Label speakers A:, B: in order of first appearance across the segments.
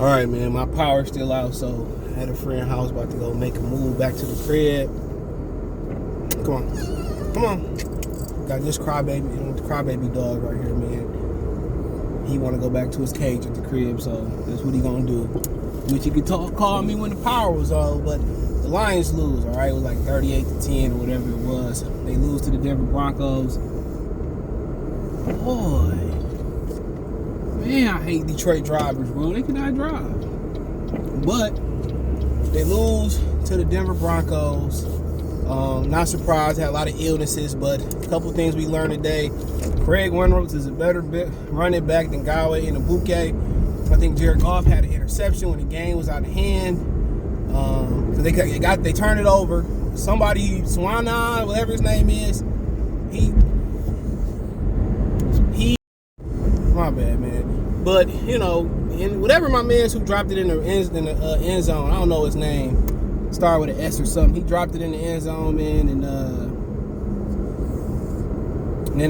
A: All right, man, my power's still out, so I had a friend house about to go make a move back to the crib. Come on. Got this crybaby dog right here, man. He want to go back to his cage at the crib, so that's what he gonna do. Which you could call me when the power was on, but the Lions lose, all right? It was like 38-10 or whatever it was. They lose to the Denver Broncos. Boy. Man, I hate Detroit drivers, bro. They cannot drive. But they lose to the Denver Broncos. Not surprised, had a lot of illnesses, but a couple things we learned today. Craig Reynolds is a better running back than Galway in the bouquet. I think Jared Goff had an interception when the game was out of hand. So they turned it over. Somebody, Swannon, whatever his name is, he my bad, man. But you know, and whatever my man's who dropped it in the end zone, I don't know his name, started with an S or something. He dropped it in the end zone, man, and then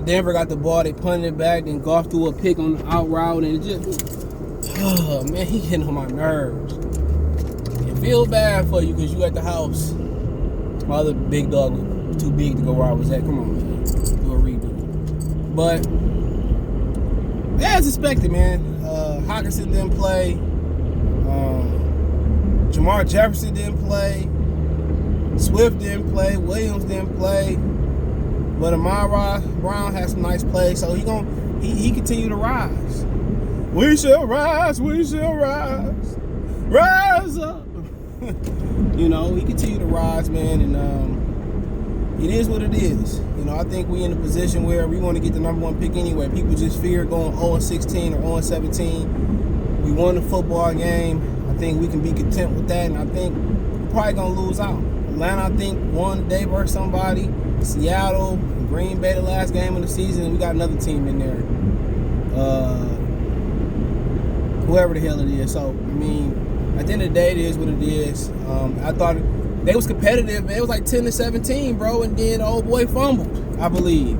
A: Denver got the ball. They punted it back. Then Goff threw a pick on the out route, and it just, oh man, he getting on my nerves. It feel bad for you because you at the house. My other big dog was too big to go where I was at. Come on, man, do a redo. But as expected, man. Hawkinson didn't play. Jamar Jefferson didn't play. Swift didn't play. Williams didn't play. But Amara Brown has some nice plays, so he continue to rise. We shall rise, rise up. You know, he continue to rise, man, and it is what it is. You know, I think we in a position where we want to get the number one pick anyway. People just fear going 0-16 or 0-17. We won the football game. I think we can be content with that, and I think we're probably gonna lose out. Atlanta, I think, won today versus somebody. Seattle, Green Bay, the last game of the season, and we got another team in there. Whoever the hell it is. So, I mean, at the end of the day, it is what it is. I thought they was competitive, man. It was like 10-17, bro, and then old boy fumbled, I believe.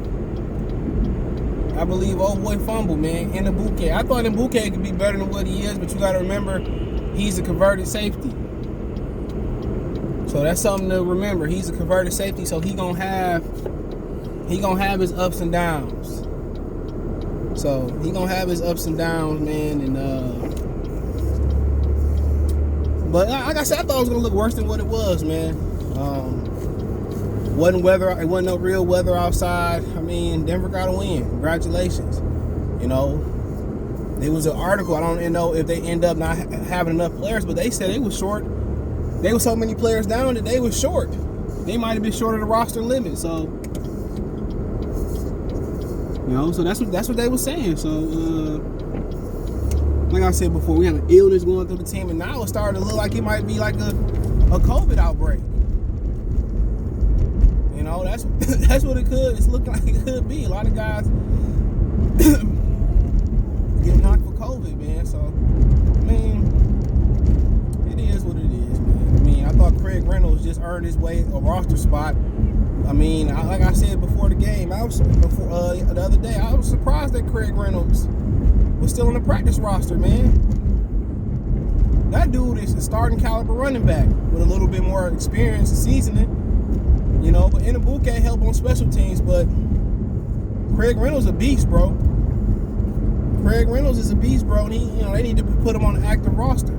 A: Old boy fumbled, man, in the bouquet. I thought in bouquet could be better than what he is, but you got to remember, he's a converted safety. So that's something to remember. He's a converted safety, so he gonna have his ups and downs. So he gonna have his ups and downs, man. And but like I said, I thought it was gonna look worse than what it was, man. Wasn't weather. It wasn't no real weather outside. I mean, Denver got a win. Congratulations. You know, there was an article. I don't know if they end up not having enough players, but they said they was short. They were so many players down that they were short. They might have been short of the roster limit. So, you know, so that's what they were saying. So, like I said before, we have an illness going through the team, and now it's starting to look like it might be like a COVID outbreak. You know, that's what it could. It's looking like it could be. A lot of guys get knocked for COVID, man. So, I mean, it is what it is, man. I mean, I thought Craig Reynolds just earned his way a roster spot. I mean, like I said before the game, the other day, I was surprised that Craig Reynolds was still on the practice roster, man. That dude is a starting caliber running back with a little bit more experience and seasoning. You know, but in the bouquet help on special teams, but Craig Reynolds a beast, bro. Craig Reynolds is a beast, bro, and they need to put him on the active roster.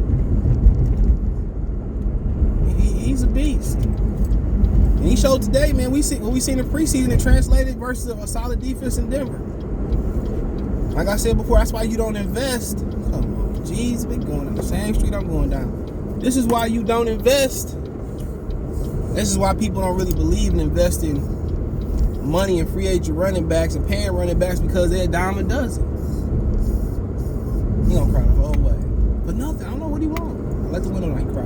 A: He's a beast. And he showed today, man, what we seen in preseason and translated versus a solid defense in Denver. Like I said before, that's why you don't invest. Come on, jeez, we going down the same street I'm going down. This is why you don't invest. This is why people don't really believe in investing money in free agent running backs and paying running backs, because they're a dime a dozen. He gonna cry the whole way. But nothing, I don't know what he wants. I let the window like cry.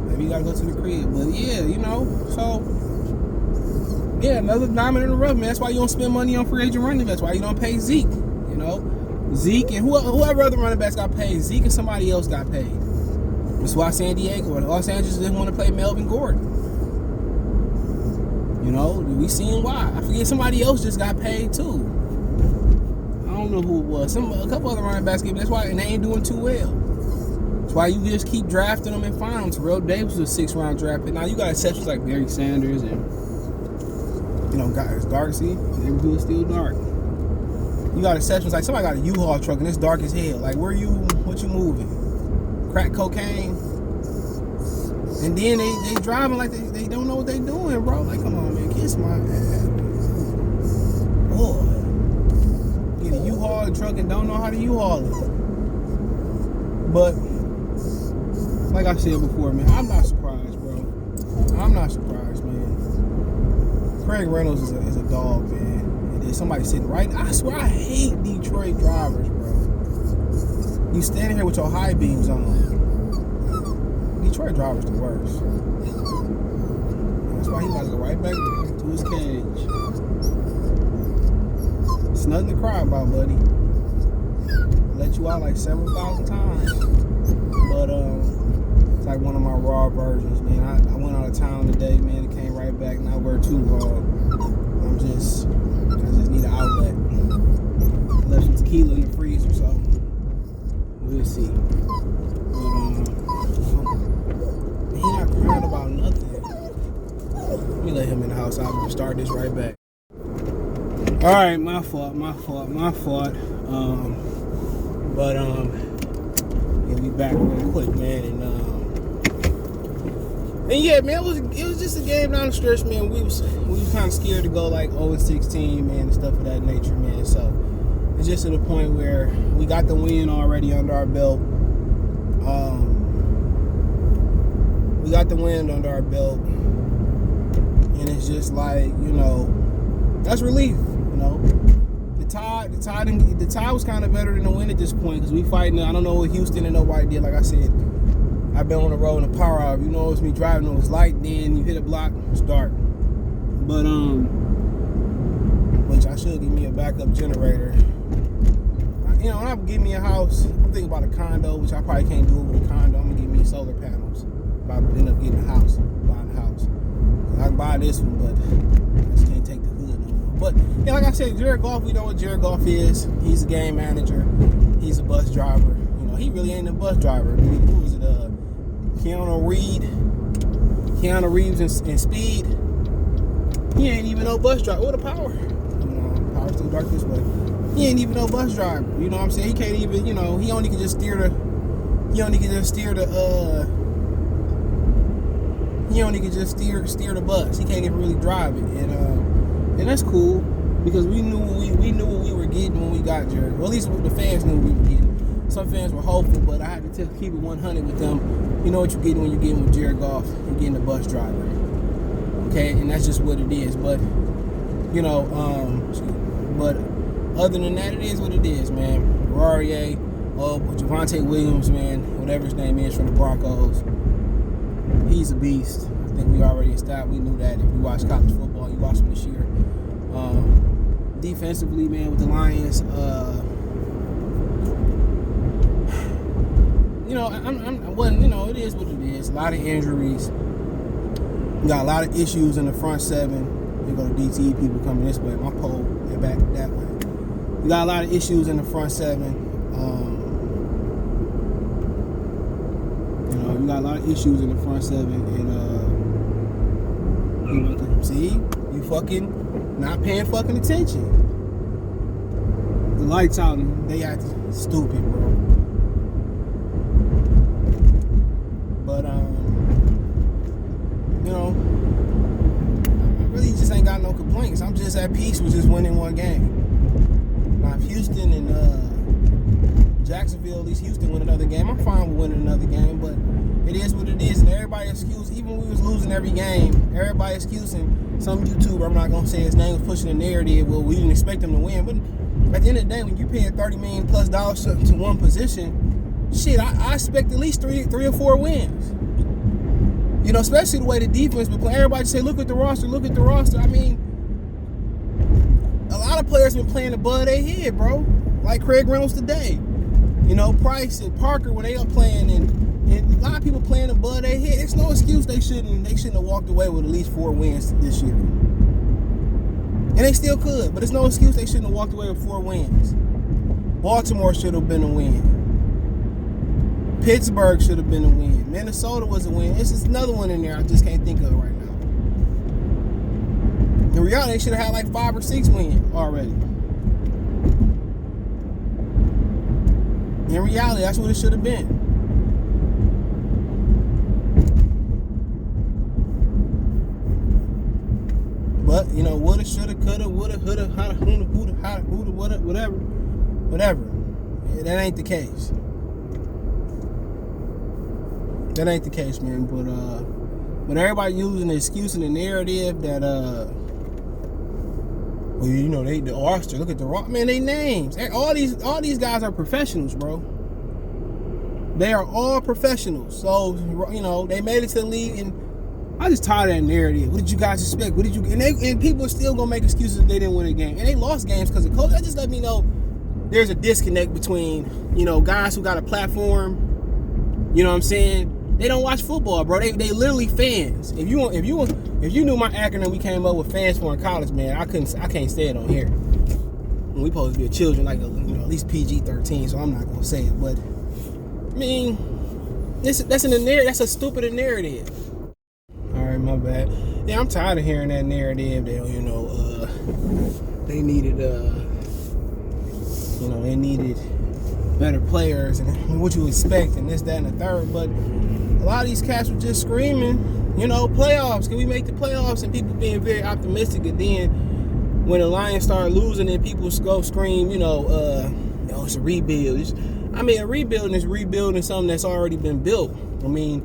A: Maybe you gotta go to the crib. But yeah, you know, so yeah, another diamond in the rough, man. That's why you don't spend money on free agent running backs. That's why you don't pay Zeke. You know, Zeke and whoever other running backs got paid, Zeke and somebody else got paid. That's why San Diego or Los Angeles didn't want to play Melvin Gordon. You know, we seen why. I forget somebody else just got paid too. I don't don't know who it was. A couple other running backs gave. That's why, and they ain't doing too well. That's why you just keep drafting them and find them. Terrell Davis was a 6th-round draft pick. Now you got exceptions like Barry Sanders and guys dark. See, neighborhood is still dark. You got exceptions like somebody got a U-Haul truck and it's dark as hell. Like what you moving? Crack cocaine? And then they driving like they don't know what they doing, bro. Like come on, man, kiss my ass. Boy. Get a U-Haul truck and don't know how to U-Haul it. But like I said before, man, I'm not surprised, bro. I'm not surprised, man. Craig Reynolds is a dog, man. And then somebody sitting right. I swear I hate Detroit drivers, bro. You standing here with your high beams on. Detroit drivers the worst. That's why he about to go right back to his cage. It's nothing to cry about, buddy. Let you out like several thousand times. But it's like one of my raw versions, man. I went out of town today, man. It came right back. Now we're too raw. I just need an outlet. Left some tequila in the freezer, so we'll see. But he not crying about nothing. Let me let him in the house. I'll just start this right back. All right, my fault. We'll be back real quick, man. And yeah, man, it was just a game down the stretch, man. We was kind of scared to go like 0-16, man, and stuff of that nature, man. So it's just to the point where we got the win already under our belt. And it's just like, that's relief, The tie was kind of better than the win at this point because we fighting. I don't know what Houston and nobody did. Like I said, I've been on the road in a power hour. It's me driving. It was light. Then you hit a block. It's dark. But which I should give me a backup generator. When I give me a house, I'm thinking about a condo, which I probably can't do it with a condo. I'm gonna give me solar panels. If I end up getting a house, buying a house. I can buy this one, but I just can't take the hood no more. But yeah, like I said, Jared Goff, we know what Jared Goff is. He's a game manager. He's a bus driver. He really ain't a bus driver. Who was it? Keanu Reeves in Speed. He ain't even no bus driver. What a power. Power's too dark this way. He ain't even no bus driver. You know what I'm saying? He can't even, he only can just steer the bus. He can't even really drive it. And that's cool because we knew what we were getting when we got Jared. Well, at least the fans knew what we were getting. Some fans were hopeful, but I had to keep it 100 with them. You know what you're getting when you're getting with Jared Goff. You're getting a bus driver. Okay? And that's just what it is. But, but other than that, it is what it is, man. Roarier, Javonte Williams, man, whatever his name is from the Broncos, he's a beast. I think we already established. We knew that if you watch college football, you watch them this year. Defensively, man, with the Lions, it is what it is. A lot of injuries. We got a lot of issues in the front seven. You go to DTE, people coming this way. My pole and back that way. We got a lot of issues in the front seven. We got a lot of issues in the front seven, and see, you fucking not paying fucking attention. The lights out and they act stupid, bro. But I really just ain't got no complaints. I'm just at peace with just winning one game. Now if Houston and Jacksonville, at least Houston win another game, I'm fine with winning another game, but it is what it is, and everybody excuse, even when we was losing every game, everybody excusing some YouTuber, I'm not going to say his name, was pushing the narrative, well, we didn't expect him to win, but at the end of the day, when you're paying $30 million plus to one position, shit, I expect at least three or four wins. Especially the way the defense been playing. Everybody say, look at the roster. I mean, a lot of players been playing above their head, bro. Like Craig Reynolds today. Price and Parker when they up playing, and a lot of people playing above their head. It's no excuse they shouldn't have walked away with at least 4 wins this year. And they still could, but it's no excuse they shouldn't have walked away with 4 wins. Baltimore should have been a win. Pittsburgh should have been a win. Minnesota was a win. It's just another one in there I just can't think of right now. In reality, they should have had like 5 or 6 wins already. In reality, that's what it should have been. But, you know, woulda, shoulda, coulda, woulda, houlda, whatever. Yeah, that ain't the case. That ain't the case, man. But everybody using the excuse and the narrative that well, you know, the roster. Look at the roster, man. They names. All these guys are professionals, bro. They are all professionals. So, you know, they made it to the league, and I just tired of that narrative. What did you guys expect? What did you? And people are still gonna make excuses if they didn't win a game, and they lost games because of coach. That just let me know there's a disconnect between, you know, guys who got a platform. You know what I'm saying? They don't watch football, bro. They literally fans. If you knew my acronym we came up with, fans for in college, man, I can't say it on here. And we supposed to be children, like, you know, at least PG-13, so I'm not gonna say it. But I mean, that's a stupid narrative. All right, my bad. Yeah, I'm tired of hearing that narrative. That, you know, they needed better players and what you expect and this, that, and the third. But a lot of these cats were just screaming, you know, playoffs. Can we make the playoffs? And people being very optimistic. And then when the Lions start losing, and people go scream, you know, it's a rebuild. A rebuilding is rebuilding something that's already been built. I mean,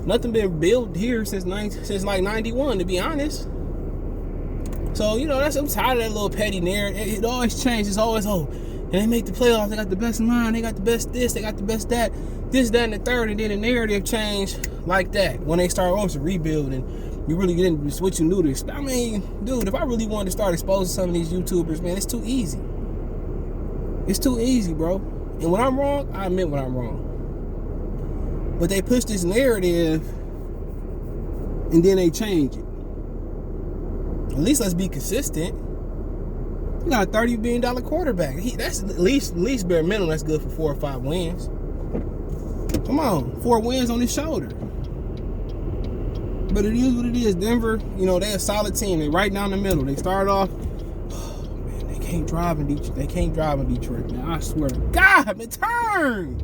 A: nothing been built here since like 91, to be honest. So, you know, I'm tired of that little petty narrative. It always changes. It's always, and they make the playoffs. They got the best line. They got the best this. They got the best that. This, that, and the third. And then the narrative changed like that. When they start, it's a rebuild. And you really didn't what you knew to expect. I mean, dude, if I really wanted to start exposing some of these YouTubers, man, it's too easy. It's too easy, bro. And when I'm wrong, I admit when I'm wrong. But they push this narrative, and then they change it. At least let's be consistent. You got a $30 billion quarterback. That's at least bare minimum. That's good for 4 or 5 wins. Come on, 4 wins on his shoulder. But it is what it is. Denver, you know, they're a solid team. They're right down the middle. They started off. Man, they can't drive in Detroit. They can't drive in Detroit, man. I swear to God, man, turn.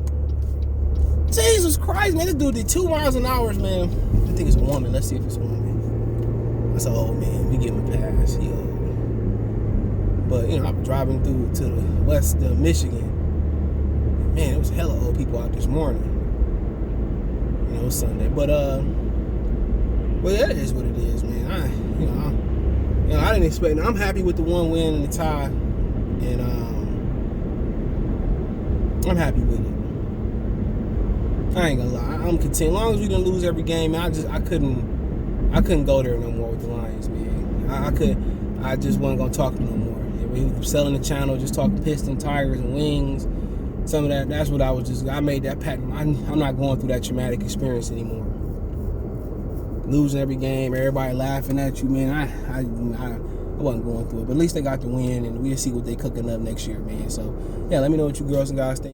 A: Jesus Christ, man, this dude did 2 miles an hour, man. I think it's a woman. Let's see if it's a woman. That's an old man. We give him a pass. He old. But, you know, I'm driving through to the west of Michigan. Man, it was hella old people out this morning. You know, it was Sunday. But yeah, it is what it is, man. I didn't expect it. I'm happy with the 1 win and the tie. And I'm happy with it. I ain't gonna lie. I'm content. As long as we didn't lose every game, man, I couldn't go there no more with the Lions, man. I just wasn't gonna talk no more. We were selling the channel, just talking piston, tires, and wings. Some of that, that's what I made that pattern. I'm not going through that traumatic experience anymore. Losing every game, everybody laughing at you, man. I wasn't going through it. But at least they got the win, and we'll see what they cooking up next year, man. So, yeah, let me know what you girls and guys think.